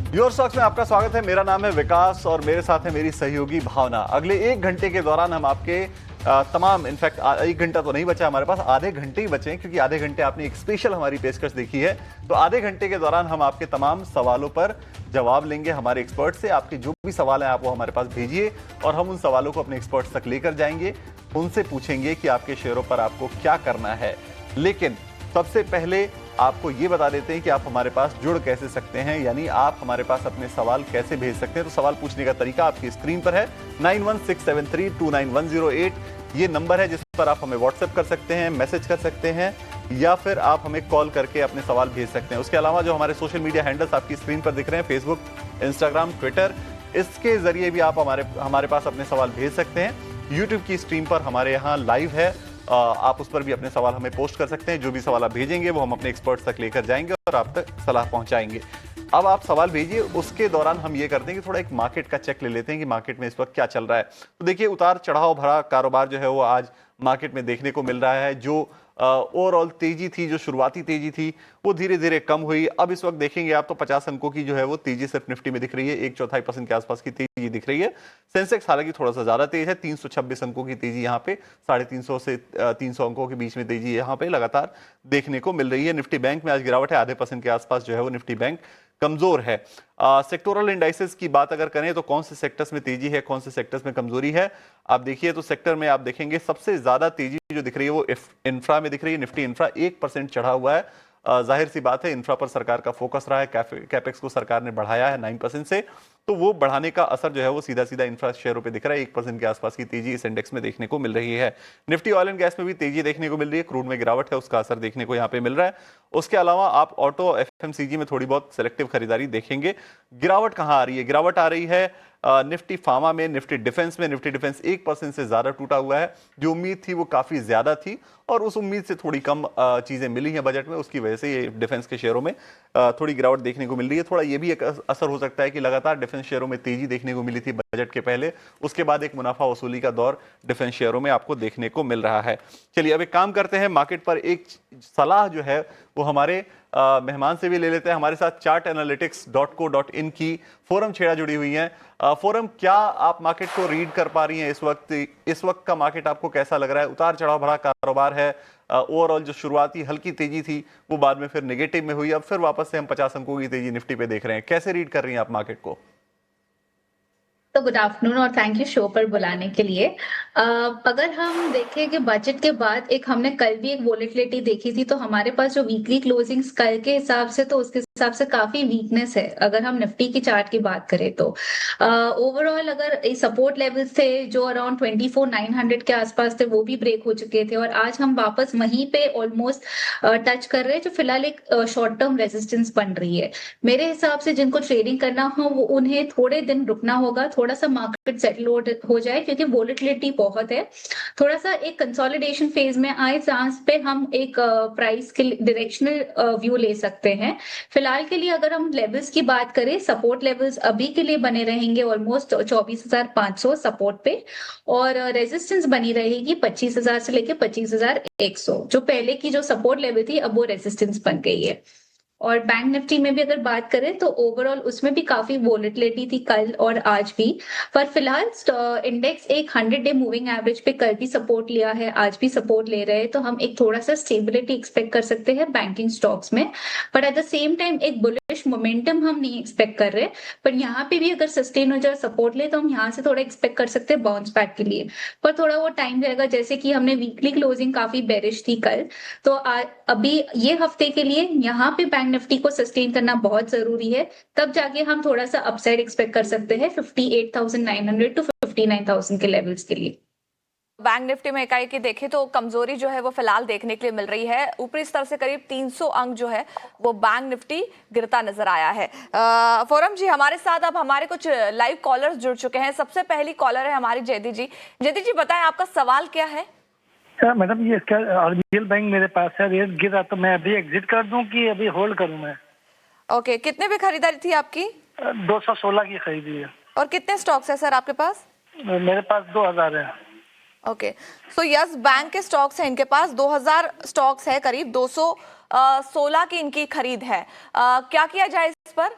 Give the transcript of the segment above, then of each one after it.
Your stocks में आपका स्वागत है। मेरा नाम है विकास और मेरे साथ है मेरी सहयोगी भावना। अगले 1 घंटे के दौरान हम आपके तमाम, इनफैक्ट 1 घंटा तो नहीं बचा हमारे पास, आधे घंटे ही बचे हैं क्योंकि आधे घंटे आपने एक स्पेशल हमारी पेशकश देखी है। तो आधे घंटे के दौरान हम आपके तमाम सवालों पर जवाब लेंगे हमारे एक्सपर्ट से। आपके जो भी सवाल हैं आप वो हमारे पास भेजिए और हम उन सवालों को अपने एक्सपर्ट्स तक लेकर जाएंगे। उनसे पूछेंगे कि आपके शेयरों पर आपको क्या करना है। लेकिन सबसे पहले आपको ये बता देते हैं कि आप हमारे पास जुड़ कैसे सकते हैं, यानी आप हमारे पास अपने सवाल कैसे भेज सकते हैं। तो सवाल पूछने का तरीका आपकी स्क्रीन पर है। 9167329108 ये नंबर है जिस पर आप हमें व्हाट्सएप कर सकते हैं, मैसेज कर सकते हैं या फिर आप हमें कॉल करके अपने सवाल भेज सकते हैं। उसके अलावा जो हमारे सोशल मीडिया हैंडल्स आपकी स्क्रीन पर दिख रहे हैं, फेसबुक, इंस्टाग्राम, ट्विटर, इसके जरिए भी आप हमारे पास अपने सवाल भेज सकते हैं। यूट्यूब की स्ट्रीम पर हमारे यहाँ लाइव है, आप उस पर भी अपने सवाल हमें पोस्ट कर सकते हैं। जो भी सवाल आप भेजेंगे वो हम अपने एक्सपर्ट्स तक लेकर जाएंगे और आप तक सलाह पहुंचाएंगे। अब आप सवाल भेजिए, उसके दौरान हम ये करते हैं कि थोड़ा एक मार्केट का चेक ले लेते हैं कि मार्केट में इस वक्त क्या चल रहा है। तो देखिए, उतार चढ़ाव भरा कारोबार जो है वो आज मार्केट में देखने को मिल रहा है। जो ओवरऑल तेजी थी, जो शुरुआती तेजी थी, वो धीरे धीरे कम हुई। अब इस वक्त देखेंगे आप तो 50 अंकों की जो है वो तेजी सिर्फ निफ्टी में दिख रही है। 1/4% के आसपास की तेजी दिख रही है। सेंसेक्स हालांकि थोड़ा सा ज्यादा तेज है, 326 अंकों की तेजी यहाँ पे, 350 से 300 अंकों के बीच में तेजी यहाँ पे लगातार देखने को मिल रही है। निफ्टी बैंक में आज गिरावट है, 0.5% के आसपास जो है वो निफ्टी बैंक कमजोर है। सेक्टोरल इंडाइसेस की बात अगर करें तो कौन से सेक्टर्स में तेजी है, कौन से सेक्टर्स में कमजोरी है, आप देखिए तो सेक्टर में आप देखेंगे सबसे ज्यादा तेजी जो दिख रही है वो इंफ्रा में दिख रही है। निफ्टी इंफ्रा 1% चढ़ा हुआ है। जाहिर सी बात है, इंफ्रा पर सरकार का फोकस रहा है। कैपेक्स को सरकार ने बढ़ाया है 9% से, तो वो बढ़ाने का असर जो है वो सीधा सीधा इंफ्रा शेयरों पे दिख रहा है। 1% के आसपास की तेजी इस इंडेक्स में देखने को मिल रही है। निफ्टी ऑयल एंड गैस में भी तेजी देखने को मिल रही है। क्रूड में गिरावट है, उसका असर देखने को यहाँ पे मिल रहा है। उसके अलावा आप ऑटो, एफएमसीजी में थोड़ी बहुत सेलेक्टिव खरीदारी देखेंगे। गिरावट कहाँ आ रही है? गिरावट आ रही है निफ्टी फार्मा में, निफ्टी डिफेंस में। निफ्टी डिफेंस 1% से ज्यादा टूटा हुआ है। जो उम्मीद थी वो काफी ज्यादा थी और उस उम्मीद से थोड़ी कम चीजें मिली हैं बजट में, उसकी वजह से ये डिफेंस के शेयरों में थोड़ी गिरावट देखने को मिल रही है। थोड़ा ये भी एक असर हो सकता है कि लगातार डिफेंस शेयरों में तेजी देखने को मिली थी बजट के पहले, उसके बाद एक मुनाफा वसूली का दौर डिफेंस शेयरों में आपको देखने को मिल रहा है। चलिए अब एक काम करते हैं, मार्केट पर एक सलाह जो है वो हमारे मेहमान से भी ले लेते हैं। हमारे साथ chartanalytics.co.in की फोरम छेड़ा जुड़ी हुई है। फोरम, क्या आप मार्केट को रीड कर पा रही हैं इस वक्त? इस वक्त का मार्केट आपको कैसा लग रहा है? उतार चढ़ाव भरा कारोबार है। ओवरऑल जो शुरुआती हल्की तेजी थी वो बाद में फिर नेगेटिव में हुई, अब फिर वापस से हम 50 अंकों की तेजी निफ्टी पे देख रहे हैं। कैसे रीड कर रही हैं आप मार्केट को? तो गुड आफ्टरनून और थैंक यू शो पर बुलाने के लिए। अगर हम देखें कि बजट के बाद एक हमने कल भी एक वोलेटिलिटी देखी थी, तो हमारे पास जो वीकली क्लोजिंग्स कल के हिसाब से तो उसके हिसाब से काफी वीकनेस है अगर हम निफ्टी की चार्ट की बात करें तो। ओवरऑल अगर सपोर्ट लेवल्स थे जो अराउंड 24,900 के आसपास थे वो भी ब्रेक हो चुके थे और आज हम वापस वहीं पे ऑलमोस्ट टच कर रहे हैं, जो फिलहाल एक शॉर्ट टर्म रेजिस्टेंस बन रही है। मेरे हिसाब से जिनको ट्रेडिंग करना हो वो उन्हें थोड़े दिन रुकना होगा, थोड़ा सा मार्केट सेटल हो जाए क्योंकि वोलेटिलिटी बहुत है। थोड़ा सा एक कंसोलिडेशन फेज में आए जहां पे हम एक प्राइस के डायरेक्शनल व्यू ले सकते हैं। फिलहाल के लिए अगर हम लेवल्स की बात करें, सपोर्ट लेवल्स अभी के लिए बने रहेंगे ऑलमोस्ट 24,500 सपोर्ट पे और रेजिस्टेंस बनी रहेगी 25,000 से लेके 25,100। जो पहले की जो सपोर्ट लेवल थी अब वो रेजिस्टेंस बन गई है। और बैंक निफ्टी में भी अगर बात करें तो ओवरऑल उसमें भी काफी वोलेटिलिटी थी कल और आज भी। पर फिलहाल इंडेक्स एक 100 डे मूविंग एवरेज पे कल भी सपोर्ट लिया है, आज भी सपोर्ट ले रहे हैं, तो हम एक थोड़ा सा स्टेबिलिटी एक्सपेक्ट कर सकते हैं बैंकिंग स्टॉक्स में। But at the same time एक बुलिश मोमेंटम हम नहीं एक्सपेक्ट कर रहे। पर यहाँ पे भी अगर सस्टेन हो जाए सपोर्ट ले तो हम यहाँ से थोड़ा एक्सपेक्ट कर सकते हैं बाउंस बैक के लिए। पर थोड़ा वो टाइम रहेगा, जैसे कि हमने वीकली क्लोजिंग काफी बेरिश थी कल, तो अभी ये हफ्ते के लिए यहाँ पे बैंक निफ्टी को सस्टेन करना बहुत जरूरी है। तब जाके हम थोड़ा सा अपसाइड एक्सपेक्ट कर सकते हैं 58,900 टू 59,000 के लेवल्स के लिए। बैंक निफ्टी में इकाई की देखें तो कमजोरी जो है वो फिलहाल देखने के लिए मिल रही है। ऊपरी स्तर से करीब 300 अंक जो है वो बैंक निफ्टी गिरता नजर आया है। फोरम जी, हमारे साथ अब हमारे कुछ लाइव कॉलर्स जुड़ चुके हैं। सबसे पहली कॉलर है हमारी जयदी जी। जयदी जी, बताएं आपका सवाल क्या है? मैडम, ये इसका आरबीएल बैंक मेरे पास है, रेट गिरा तो मैं अभी एग्जिट कर दूं कि अभी होल्ड करूं मैं? ओके, कितने पे खरीदारी थी आपकी? 216 की खरीदी है। और कितने स्टॉक्स है सर आपके पास? मेरे पास 2000 है। ओके, सो यस बैंक के स्टॉक्स हैं इनके पास, 2000 स्टॉक्स है, करीब 216 की इनकी खरीद है। क्या किया जाए इस पर?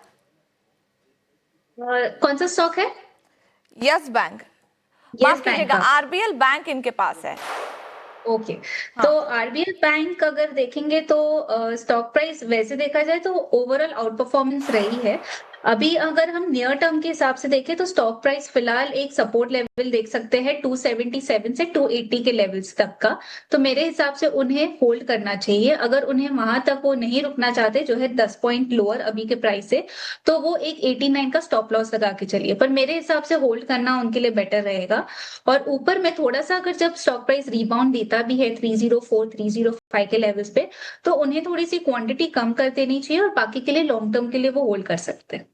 और कौन सा स्टॉक है? यस बैंक, यस माफ बैंक कीजिएगा, का। आरबीएल बैंक इनके पास है। ओके। हाँ। तो आरबीएल बैंक अगर देखेंगे तो स्टॉक प्राइस वैसे देखा जाए तो ओवरऑल आउट परफॉर्मेंस रही है। अभी अगर हम नियर टर्म के हिसाब से देखें तो स्टॉक प्राइस फिलहाल एक सपोर्ट लेवल देख सकते हैं 277 से 280 के लेवल्स तक का। तो मेरे हिसाब से उन्हें होल्ड करना चाहिए। अगर उन्हें वहां तक वो नहीं रुकना चाहते जो है 10 पॉइंट लोअर अभी के प्राइस से, तो वो एक 89 का स्टॉप लॉस लगा के चलिए। पर मेरे हिसाब से होल्ड करना उनके लिए बेटर रहेगा। और ऊपर में थोड़ा सा अगर जब स्टॉक प्राइस रिबाउंड देता भी है 304 305 के लेवल्स पे, तो उन्हें थोड़ी सी क्वांटिटी कम कर देनी चाहिए और बाकी के लिए लॉन्ग टर्म के लिए वो होल्ड कर सकते हैं।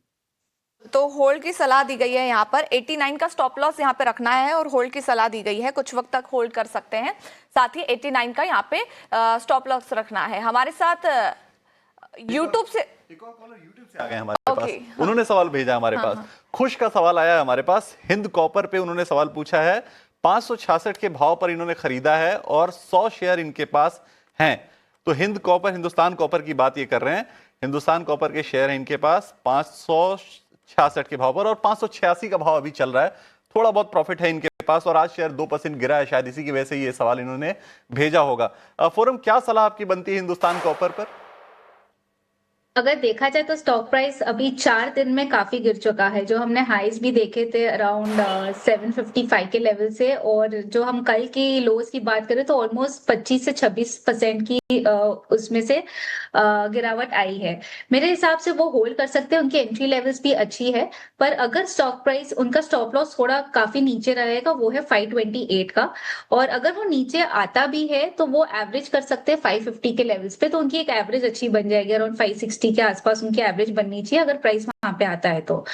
तो होल्ड की सलाह दी गई है, यहाँ पर 89 का स्टॉप लॉस यहाँ पे रखना है और होल्ड की सलाह दी गई है, कुछ वक्त तक होल्ड कर सकते हैं। साथ ही 89 का यहाँ पे स्टॉप लॉस रखना है। हमारे साथ यूट्यूब से एक और कॉलर यूट्यूब से आ गए हमारे ओके, पास। हाँ। उन्होंने सवाल भेजा हमारे पास। खुश का सवाल आया है हमारे पास। हिंद कॉपर पे उन्होंने सवाल पूछा है। 566 के भाव पर इन्होंने खरीदा है और 100 शेयर इनके पास हैं। तो हिंद कॉपर, हिंदुस्तान कॉपर की बात ये कर रहे हैं। हिंदुस्तान कॉपर के शेयर हैं इनके पास 566 के भाव पर और 586 का भाव अभी चल रहा है। थोड़ा बहुत प्रॉफिट है इनके पास और आज शेयर 2% गिरा है, शायद इसी की वजह से ये सवाल इन्होंने भेजा होगा। फोरम, क्या सलाह आपकी बनती है हिंदुस्तान कॉपर पर? अगर देखा जाए तो स्टॉक प्राइस अभी 4 दिन में काफी गिर चुका है। जो हमने हाईज भी देखे थे अराउंड 755 के लेवल से, और जो हम कल की लोज की बात करें तो ऑलमोस्ट 25 से 26% की उसमें से गिरावट आई है। मेरे हिसाब से वो होल्ड कर सकते हैं, उनकी एंट्री लेवल्स भी अच्छी है। पर अगर स्टॉक प्राइस, उनका स्टॉप लॉस थोड़ा काफी नीचे रहेगा, वो है 528 का। और अगर वो नीचे आता भी है तो वो एवरेज कर सकते हैं 550 के लेवल्स पे, तो उनकी एक एवरेज अच्छी बन जाएगी। अराउंड 560 के आसपास उनकी एवरेज बननी चाहिए अगर प्राइस वहां पे आता है तो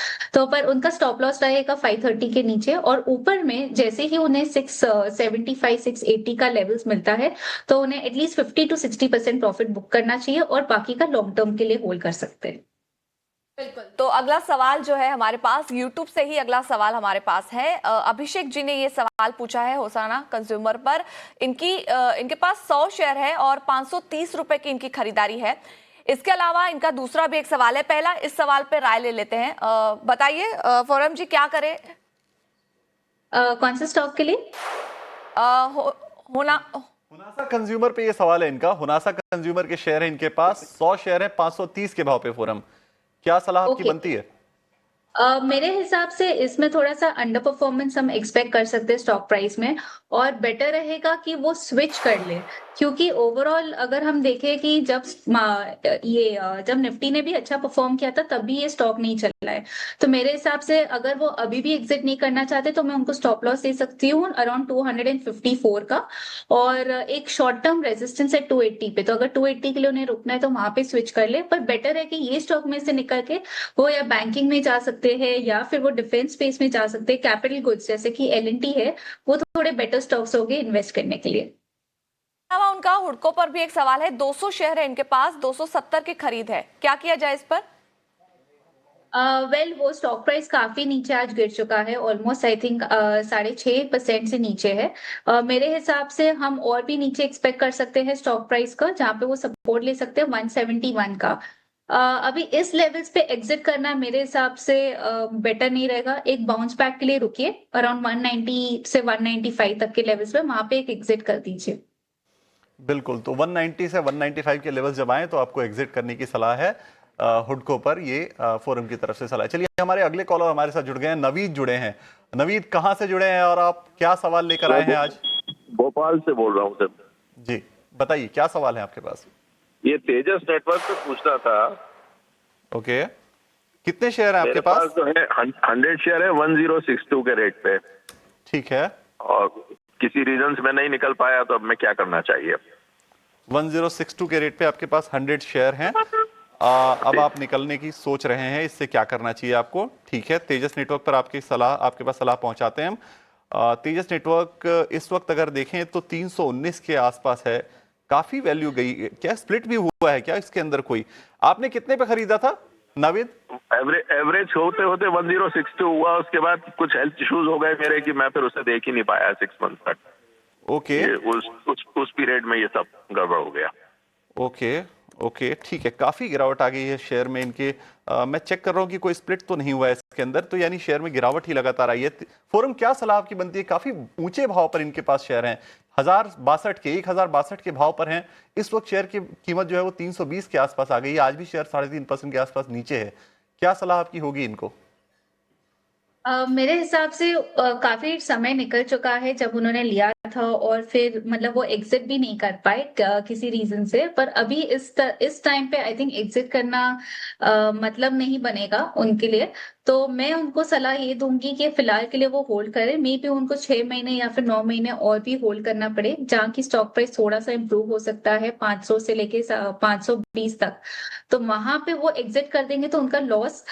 पर उनका स्टॉप लॉस रहेगा 530 के नीचे। और ऊपर में जैसे ही उन्हें 675 680 का लेवल्स मिलता है तो उन्हें एटलीस्ट 50 to 60% प्रॉफिट बुक करना चाहिए और बाकी का लॉन्ग टर्म के लिए होल्ड कर सकते हैं। बिल्कुल। तो अगला सवाल जो है हमारे पास यूट्यूब से ही अगला सवाल हमारे पास है। अभिषेक जी ने ये सवाल पूछा है होसाना कंज्यूमर पर। इनके पास 100 शेयर है और 530 रुपए की इनकी खरीदारी है। इसके अलावा इनका दूसरा भी एक सवाल है। पहला इस सवाल पे राय ले लेते हैं। बताइए फोरम जी, क्या करें? कौन से स्टॉक के लिए? होना हुनासा कंज्यूमर पे ये सवाल है इनका। हुनासा कंज्यूमर के शेयर है इनके पास, 100 शेयर है 530 के भाव पे। फोरम, क्या सलाह आपकी बनती है? मेरे हिसाब से इसमें थोड़ा सा अंडर परफॉर्मेंस हम एक्सपेक्ट कर सकते हैं स्टॉक प्राइस में, और बेटर रहेगा कि वो स्विच कर ले। क्योंकि ओवरऑल अगर हम देखें कि जब निफ्टी ने भी अच्छा परफॉर्म किया था तब भी ये स्टॉक नहीं चला है। तो मेरे हिसाब से अगर वो अभी भी एग्जिट नहीं करना चाहते तो मैं उनको स्टॉप लॉस दे सकती हूँ अराउंड 254 का, और एक शॉर्ट टर्म रेजिस्टेंस है 280 पे। तो अगर 280 के लिए उन्हें रुकना है तो वहां पे स्विच कर ले। पर बेटर है कि ये स्टॉक में से निकल के वो या बैंकिंग में जा सकते हैं या फिर वो डिफेंस स्पेस में जा सकते हैं। कैपिटल गुड्स जैसे कि एल&टी है, वो थोड़े बेटर स्टॉक्स हो गए इन्वेस्ट करने के लिए। अलावा उनका हुडको पर भी एक सवाल है। 200 शेयर है इनके पास, 270 की खरीद है, क्या किया जाए इस पर? वो स्टॉक प्राइस काफी नीचे आज गिर चुका है, ऑलमोस्ट आई थिंक 6.5% से नीचे है। मेरे हिसाब से हम और भी नीचे एक्सपेक्ट कर सकते हैं स्टॉक प्राइस का, जहां पे वो सपोर्ट ले सकते हैं 171 का। अभी इस लेवल्स पे एग्जिट करना मेरे हिसाब से बेटर नहीं रहेगा। एक बाउंस बैक के लिए रुकिए अराउंड 190 से 195 तक के लेवल्स पे, वहां पे एक एग्जिट कर दीजिए। बिल्कुल। तो 190 से 195 के लेवल जब आए तो आपको एग्जिट करने की सलाह है हुडको पर। ये फोरम की तरफ से सलाह है। चलिए, हमारे अगले कॉलर हमारे साथ जुड़ गए हैं। नवीद जुड़े हैं। नवीद, कहां से जुड़े हैं और आप क्या सवाल लेकर आए हैं आज? भोपाल से बोल रहा हूँ सर। जी, बताइए क्या सवाल है आपके पास? ये तेजस नेटवर्क पे पूछना था। ओके, कितने शेयर हैं आपके मेरे पास? जो है 100 शेयर है 1062 के रेट पे, ठीक है। और किसी रीजन से मैं नहीं निकल पाया, तो अब मैं क्या करना चाहिए? 1062 के रेट पे आपके पास 100 शेयर हैं। अब आप निकलने की सोच रहे हैं, इससे क्या करना चाहिए आपको? ठीक है, तेजस नेटवर्क पर आपके पास सलाह पहुंचाते हैं हम। तेजस नेटवर्क इस वक्त अगर देखें तो 319 के आसपास है। काफी वैल्यू गई। क्या स्प्लिट भी हुआ है क्या इसके अंदर कोई? आपने कितने पे खरीदा था नाविद? एवरेज होते होते 1062 हुआ, उसके बाद कुछ हेल्थ इश्यूज हो गए मेरे कि मैं फिर उसे देख ही नहीं पाया 6 मंथ तक। ओके, उस पीरियड में ये सब गड़बड़ हो गया। ओके, ओके, ठीक है, काफी गिरावट आ गई है शेयर में इनके। मैं चेक कर रहा हूँ कि कोई स्प्लिट तो नहीं हुआ है इसके अंदर, तो यानी शेयर में गिरावट ही लगातार आई है। फोरम, क्या सलाह आपकी बनती है? काफी ऊंचे भाव पर इनके पास शेयर हैं, 1062 के भाव पर हैं इस वक्त। शेयर की कीमत जो है वो 320 के आसपास आ गई है। आज भी शेयर 3.5% के आसपास नीचे है। क्या सलाह आपकी होगी इनको? मेरे हिसाब से काफी समय निकल चुका है जब उन्होंने लिया था, और फिर मतलब वो एग्जिट भी नहीं कर पाए किसी रीजन से। पर अभी इस टाइम पे आई थिंक एग्जिट करना मतलब नहीं बनेगा उनके लिए। तो मैं उनको सलाह ये दूंगी कि फिलहाल के लिए वो होल्ड करें। मे बी उनको 6 महीने या फिर 9 महीने और भी होल्ड करना पड़े, जहाँ की स्टॉक प्राइस थोड़ा सा इम्प्रूव हो सकता है 500 से लेके 520 तक। तो वहां पे वो एग्जिट कर देंगे तो उनका लॉस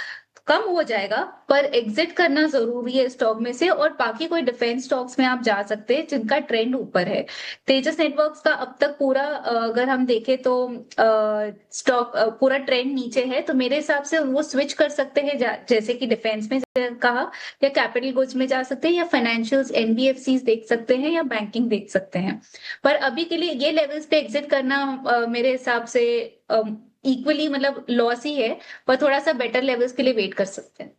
कम हो जाएगा। पर एग्जिट करना जरूरी है स्टॉक में से। और बाकी कोई डिफेंस स्टॉक्स में आप जा सकते हैं जिनका ट्रेंड ऊपर है। तेजस नेटवर्क्स का अब तक पूरा अगर हम देखें तो स्टॉक पूरा ट्रेंड नीचे है। तो मेरे हिसाब से वो स्विच कर सकते हैं, जैसे कि डिफेंस में कहा, या कैपिटल गुड्स में जा सकते हैं, या फाइनेंशियल्स एनबीएफसीज देख सकते हैं, या बैंकिंग देख सकते हैं। पर अभी के लिए ये लेवल्स पे एग्जिट करना मेरे हिसाब से इक्वली मतलब लॉस ही है। पर थोड़ा सा बेटर लेवल्स के लिए वेट कर सकते हैं।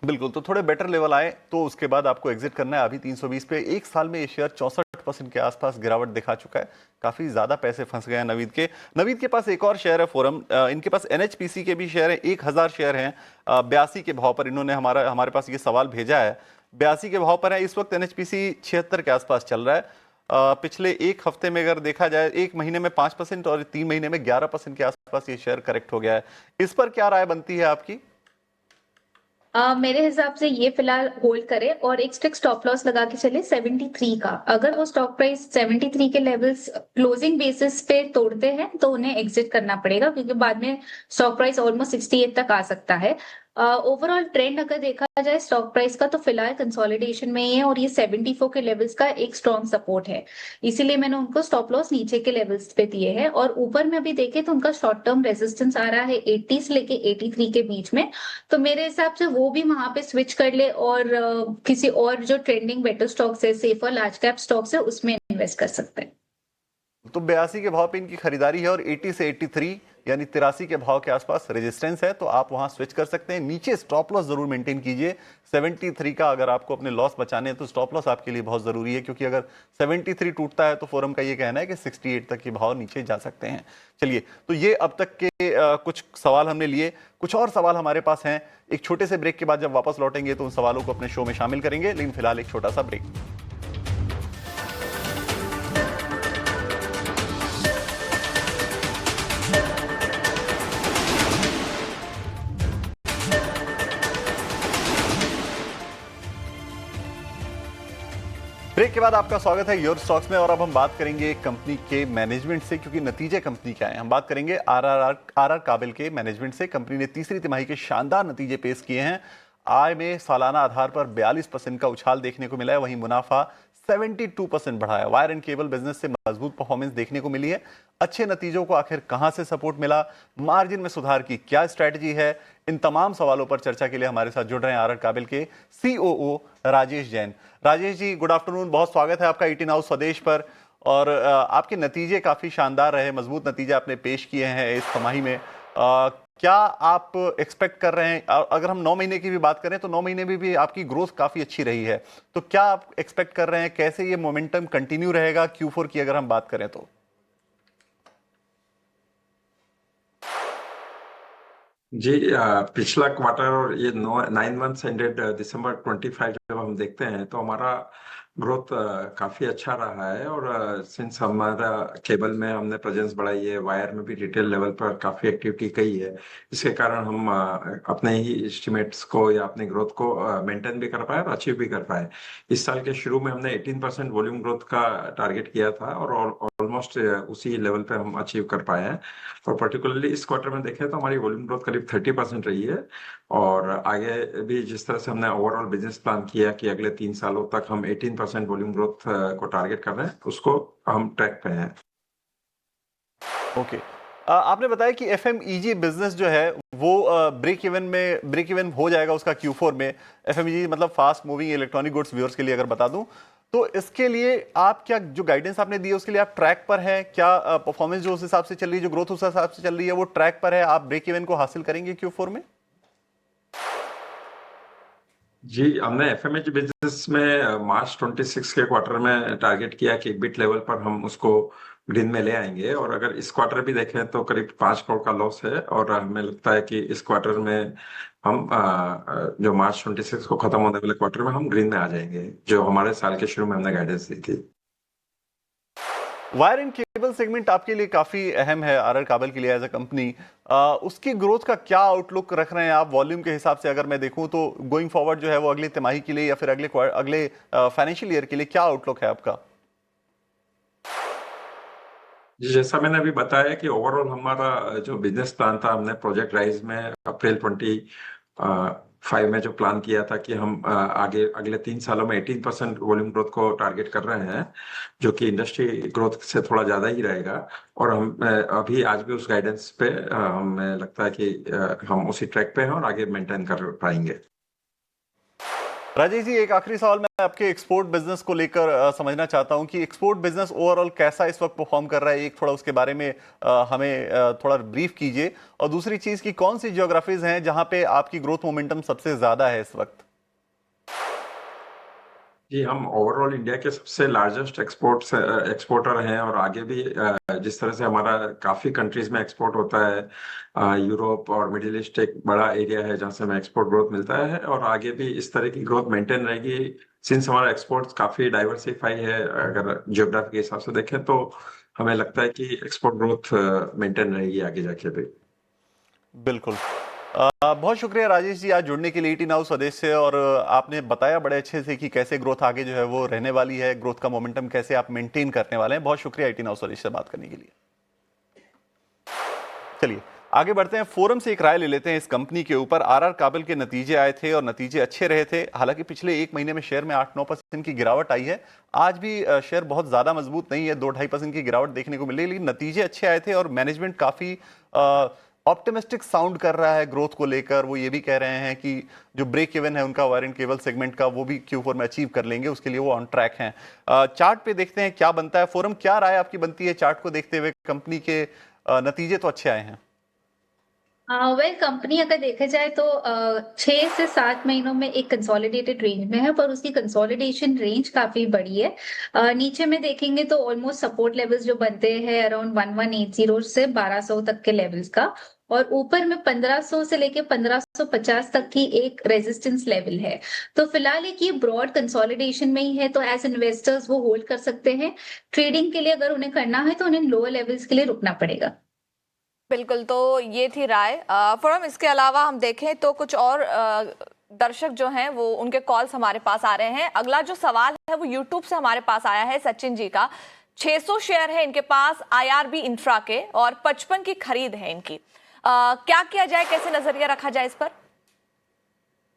बिल्कुल, तो थोड़े बेटर लेवल आए तो उसके बाद आपको एग्जिट करना है। अभी 320 पे, एक साल में ये शेयर 64% के आसपास गिरावट दिखा चुका है। काफी ज्यादा पैसे फंस गए हैं नवीद के पास एक और शेयर है फोरम। इनके पास एनएचपीसी के भी शेयर है, 1000 शेयर हैं। 82 के भाव पर इन्होंने हमारे पास ये सवाल भेजा है। 82 के भाव पर है इस वक्त एनएचपीसी, 76 के आसपास चल रहा है। पिछले एक हफ्ते में अगर देखा जाए, एक महीने में 5% और 3 महीने में 11% के आसपास ये शेयर करेक्ट हो गया है। इस पर क्या राय बनती है आपकी? मेरे हिसाब से ये फिलहाल होल्ड करे और एक स्ट्रिक्ट स्टॉप लॉस लगा के चले 73 का। अगर वो स्टॉक प्राइस 73 के लेवल्स क्लोजिंग बेसिस पे तोड़ते हैं तो उन्हें एग्जिट करना पड़ेगा, क्योंकि बाद में स्टॉक प्राइस ऑलमोस्ट 68 तक आ सकता है। ओवरऑल ट्रेंड अगर देखा जाए स्टॉक प्राइस का, तो फिलहाल कंसोलिडेशन में ही है, और ये 74 के लेवल्स का एक स्ट्रॉन्ग सपोर्ट है। इसीलिए मैंने उनको स्टॉप लॉस नीचे के लेवल्स पे दिए हैं। और ऊपर में अभी देखें तो उनका शॉर्ट टर्म रेजिस्टेंस आ रहा है 80 से लेके 83 के बीच में। तो मेरे हिसाब से वो भी वहां पे स्विच कर ले, और किसी और जो ट्रेंडिंग बेटर स्टॉक्स है, सेफर लार्ज कैप स्टॉक्स है, उसमें इन्वेस्ट कर सकते हैं। तो 82 के भाव पे इनकी खरीदारी है, और 80 से 83 यानी 83 के भाव के आसपास रेजिस्टेंस है, तो आप वहां स्विच कर सकते हैं। नीचे स्टॉप लॉस जरूर मेंटेन कीजिए 73 का। अगर आपको अपने लॉस बचाने हैं तो स्टॉप लॉस आपके लिए बहुत जरूरी है, क्योंकि अगर 73 टूटता है तो फोरम का ये कहना है कि 68 तक के भाव नीचे जा सकते हैं। चलिए, तो ये अब तक के कुछ सवाल हमने लिए। कुछ और सवाल हमारे पास हैं। एक छोटे से ब्रेक के बाद जब वापस लौटेंगे तो उन सवालों को अपने शो में शामिल करेंगे, लेकिन फिलहाल एक छोटा सा ब्रेक। ब्रेक के बाद आपका स्वागत है योर स्टॉक्स में। और अब हम बात करेंगे कंपनी के मैनेजमेंट से, क्योंकि नतीजे कंपनी के आए हैं। हम बात करेंगे आरआर काबिल के मैनेजमेंट से। कंपनी ने तीसरी तिमाही के शानदार नतीजे पेश किए हैं। आय में सालाना आधार पर 42% का उछाल देखने को मिला है, वहीं मुनाफा 72% बढ़ा है। वायर एंड केबल बिजनेस से मजबूत परफॉर्मेंस देखने को मिली है। अच्छे नतीजों को आखिर कहां से सपोर्ट मिला, मार्जिन में सुधार की क्या स्ट्रैटेजी है, इन तमाम सवालों पर चर्चा के लिए हमारे साथ जुड़ रहे हैं आरआर काबिल के COO Rajesh Jain. Rajesh ji, good afternoon, बहुत स्वागत है आपका 18 हाउस स्वदेश पर। और आपके नतीजे काफी शानदार रहे, मजबूत नतीजे आपने पेश किए हैं इस तिमाही में। क्या आप एक्सपेक्ट कर रहे हैं, अगर हम 9 महीने की भी बात करें तो 9 महीने में भी आपकी ग्रोथ काफी अच्छी रही है, तो क्या आप एक्सपेक्ट कर रहे हैं, कैसे ये मोमेंटम कंटिन्यू रहेगा Q4 की अगर हम बात करें तो? जी, पिछला क्वार्टर और ये 9 मंथ्स एंडेड दिसंबर 25 जब हम देखते हैं तो हमारा ग्रोथ काफी अच्छा रहा है। और सिंस हमारा केबल में हमने प्रेजेंस बढ़ाई है, वायर में भी रिटेल लेवल पर काफी एक्टिविटी कई है, इसके कारण हम अपने ही एस्टिमेट्स को या अपने ग्रोथ को मेंटेन भी कर पाए और अचीव भी कर पाए। इस साल के शुरू में हमने 18% वॉल्यूम ग्रोथ का टारगेट किया था और ऑलमोस्ट उसी लेवल पे हम अचीव कर पाए हैं। और पर्टिकुलरली इस क्वार्टर में देखें तो हमारी वॉल्यूम ग्रोथ करीब 30% रही है। और आगे भी जिस तरह से हमने ओवरऑल बिजनेस प्लान किया कि अगले 3 सालों तक हम 18% वॉल्यूम ग्रोथ को टारगेट कर रहे हैं, उसको हम ट्रैक पे हैं। ओके, आपने बताया कि एफएमईजी बिजनेस जो है वो ब्रेक इवन हो जाएगा उसका Q4 में। एफएमईजी मतलब fast moving electronic goods, viewers के लिए अगर बता दूं, तो इसके लिए आप क्या जो गाइडेंस आपने दी है उसके लिए आप ट्रैक पर है क्या? परफॉर्मेंस जो उस हिसाब से चल रही है, जो ग्रोथ उस हिसाब से चल रही है, वो ट्रैक पर है? आप ब्रेक इवन को हासिल करेंगे Q4 में? जी, हमने एफएमएच बिजनेस में मार्च 26 के क्वार्टर में टारगेट किया कि EBIT लेवल पर हम उसको ग्रीन में ले आएंगे, और अगर इस क्वार्टर भी देखें तो करीब 5 करोड़ का लॉस है, और हमें लगता है कि इस क्वार्टर में हम जो मार्च 26 को खत्म होने वाले क्वार्टर में हम ग्रीन में आ जाएंगे, जो हमारे साल के शुरू में हमने गाइडेंस दी थी। वायर एंड केबल सेगमेंट आपके लिए काफी अहम है, आरआर काबल के लिए एज अ कंपनी। उसकी ग्रोथ का क्या आउटलुक रख रहे हैं आप वॉल्यूम के हिसाब से? अगर मैं देखूं तो गोइंग फॉरवर्ड जो है वो अगली तिमाही के लिए या फिर अगले फाइनेंशियल ईयर के लिए क्या आउटलुक है आपका? जी, जैसा मैंने अभी बताया कि ओवरऑल हमारा जो बिजनेस प्लान था, हमने प्रोजेक्ट राइज में अप्रैल 25 में जो प्लान किया था कि हम आगे अगले 3 सालों में 18% वॉल्यूम ग्रोथ को टारगेट कर रहे हैं, जो कि इंडस्ट्री ग्रोथ से थोड़ा ज्यादा ही रहेगा। और हम अभी आज भी उस गाइडेंस पे हमें लगता है कि हम उसी ट्रैक पे हैं और आगे मेंटेन कर पाएंगे। राजेश जी, एक आखिरी सवाल मैं आपके एक्सपोर्ट बिजनेस को लेकर समझना चाहता हूं कि एक्सपोर्ट बिजनेस ओवरऑल कैसा इस वक्त परफॉर्म कर रहा है। एक थोड़ा उसके बारे में हमें थोड़ा ब्रीफ कीजिए, और दूसरी चीज की कौन सी जियोग्राफीज हैं जहां पे आपकी ग्रोथ मोमेंटम सबसे ज्यादा है इस वक्त? जी, हम ओवरऑल इंडिया के सबसे लार्जेस्ट एक्सपोर्टर हैं, और आगे भी जिस तरह से हमारा काफी कंट्रीज में एक्सपोर्ट होता है, यूरोप और मिडिल ईस्ट एक बड़ा एरिया है जहां से हमें एक्सपोर्ट ग्रोथ मिलता है, और आगे भी इस तरह की ग्रोथ मेंटेन रहेगी सिंस हमारा एक्सपोर्ट काफी डाइवर्सिफाई है। अगर जियोग्राफी के हिसाब से देखें तो हमें लगता है कि एक्सपोर्ट ग्रोथ मेंटेन रहेगी आगे जाके भी। बिल्कुल। बहुत शुक्रिया राजेश जी आज जुड़ने के लिए 18 हाउस स्वदेश से, और आपने बताया बड़े अच्छे से कि कैसे ग्रोथ आगे जो है वो रहने वाली है, ग्रोथ का मोमेंटम कैसे आप मेंटेन करने वाले हैं। बहुत शुक्रिया 18 हाउस स्वदेश से बात करने के लिए। चलिए आगे बढ़ते हैं, फोरम से एक राय ले लेते हैं इस कंपनी के ऊपर। आरआर काबल के नतीजे आए थे और नतीजे अच्छे रहे थे। हालांकि पिछले एक महीने में शेयर में 8-9% की गिरावट आई है। आज भी शेयर बहुत ज्यादा मजबूत नहीं है, 2-2.5% की गिरावट देखने को मिली, लेकिन नतीजे अच्छे आए थे और मैनेजमेंट काफी ऑप्टिमिस्टिक साउंड कर रहा है ग्रोथ को लेकर। वो ये भी कह रहे हैं कि जो ब्रेक इवन है उनका वायर एंड केबल सेगमेंट का, वो भी Q4 में अचीव कर लेंगे, उसके लिए वो ऑन ट्रैक हैं। चार्ट पे देखते हैं क्या बनता है। फोरम, क्या राय आपकी बनती है चार्ट को देखते हुए? कंपनी के नतीजे तो अच्छे आए हैं। वेल, कंपनी अगर देखा जाए तो 6 से 7 महीनों में एक कंसोलिडेटेड रेंज में है, पर उसकी कंसोलिडेशन रेंज काफी बड़ी है। नीचे में देखेंगे तो ऑलमोस्ट सपोर्ट लेवल्स जो बनते हैं अराउंड 1180 से 1200 तक के लेवल्स का, और ऊपर में 1500 से लेके 1550 तक की एक रेजिस्टेंस लेवल है। तो फिलहाल एक ये ब्रॉड कंसोलिडेशन में ही है, तो एज इन्वेस्टर्स वो होल्ड कर सकते हैं। ट्रेडिंग के लिए अगर उन्हें करना है तो उन्हें लोअर लेवल्स के लिए रुकना पड़ेगा। बिल्कुल, तो ये थी राय फोरम। इसके अलावा हम देखें तो कुछ और दर्शक जो हैं वो उनके कॉल्स हमारे पास आ रहे हैं। अगला जो सवाल है वो यूट्यूब से हमारे पास आया है सचिन जी का। 600 शेयर है इनके पास IRB इंफ्रा के, और 55 की खरीद है इनकी। क्या किया जाए, कैसे नजरिया रखा जाए इस पर?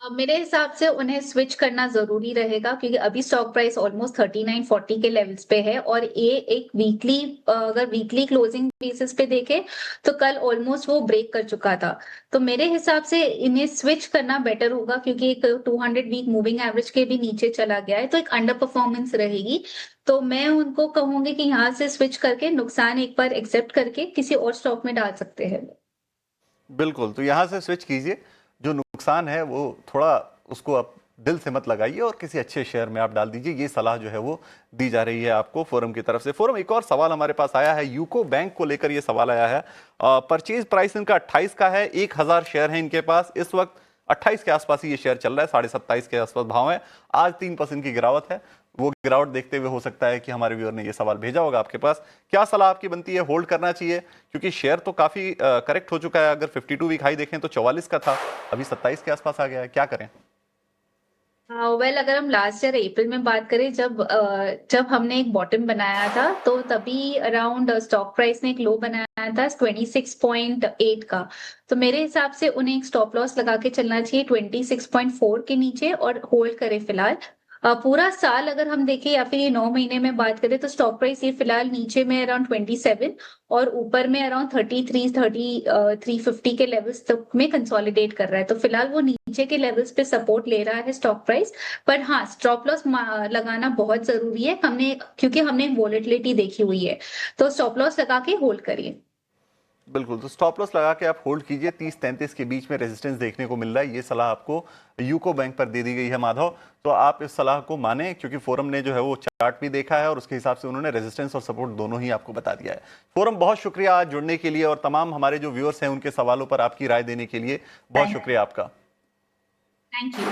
मेरे हिसाब से उन्हें स्विच करना जरूरी रहेगा, क्योंकि अभी स्टॉक प्राइस ऑलमोस्ट 39-40 के लेवल्स पे है, और ये एक वीकली, अगर वीकली क्लोजिंग बेसिस पे देखे तो कल ऑलमोस्ट वो ब्रेक कर चुका था। तो मेरे हिसाब से इन्हें स्विच करना बेटर होगा, क्योंकि एक 200 वीक मूविंग एवरेज के भी नीचे चला गया है, तो एक अंडर परफॉर्मेंस रहेगी। तो मैं उनको कहूंगी कि यहाँ से स्विच करके नुकसान एक बार एक्सेप्ट करके किसी और स्टॉक में डाल सकते हैं। बिल्कुल, तो यहां से स्विच कीजिए। जो नुकसान है वो थोड़ा उसको आप दिल से मत लगाइए और किसी अच्छे शेयर में आप डाल दीजिए। ये सलाह जो है वो दी जा रही है आपको फोरम की तरफ से। फोरम, एक और सवाल हमारे पास आया है, यूको बैंक को लेकर ये सवाल आया है। परचेज प्राइस इनका 28 का है, 1000 शेयर है इनके पास। इस वक्त 28 के आसपास ही ये शेयर चल रहा है, 27.5 के आसपास भाव है। आज 3% की गिरावट है। वो गिरावट देखते हुए हो सकता है कि हमारे व्यूअर ने ये सवाल भेजा होगा आपके पास। क्या सलाह आपकी बनती है? होल्ड करना चाहिए? क्योंकि शेयर तो काफी करेक्ट हो चुका है। अगर 52 वीक हाई देखें तो 44 का था, अभी 27 के आसपास आ गया है। क्या करें? वेल, अगर हम लास्ट ईयर अप्रैल में बात करें, जब हमने एक बॉटम बनाया था, तो तभी अराउंड स्टॉक प्राइस ने एक लो बनाया था 26.8 का। तो मेरे हिसाब से उन्हें एक स्टॉप लॉस लगा के चलना चाहिए 26.4 के नीचे, और होल्ड करें फिलहाल। पूरा साल अगर हम देखें या फिर ये 9 महीने में बात करें तो स्टॉक प्राइस ये फिलहाल नीचे में अराउंड 27 और ऊपर में अराउंड 350 के लेवल्स तक में कंसोलिडेट कर रहा है। तो फिलहाल वो नीचे के लेवल्स पे सपोर्ट ले रहा है स्टॉक प्राइस। पर हाँ, स्टॉप लॉस लगाना बहुत जरूरी है, क्योंकि हमने वॉलेटिलिटी देखी हुई है, तो स्टॉप लॉस लगा के होल्ड करिए। बिल्कुल, तो स्टॉप लॉस लगा के आप होल्ड कीजिए। 30-33 के बीच में रेजिस्टेंस देखने को मिल रहा है। ये सलाह आपको यूको बैंक पर दे दी गई है माधव, तो आप इस सलाह को माने, क्योंकि फोरम ने जो है वो चार्ट भी देखा है और उसके हिसाब से उन्होंने रेजिस्टेंस और सपोर्ट दोनों ही आपको बता दिया है। फोरम, बहुत शुक्रिया आज जुड़ने के लिए और तमाम हमारे जो व्यूअर्स हैं उनके सवालों पर आपकी राय देने के लिए बहुत शुक्रिया आपका। Thank you.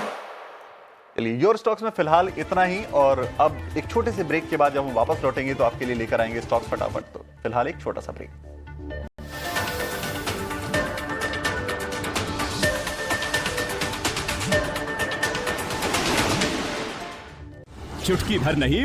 चलिए, योर स्टॉक्स में फिलहाल इतना ही, और अब एक छोटे से ब्रेक के बाद जब हम वापस लौटेंगे तो आपके लिए लेकर आएंगे स्टॉक्स फटाफट। तो फिलहाल एक छोटा सा ब्रेक। चुटकी भर नहीं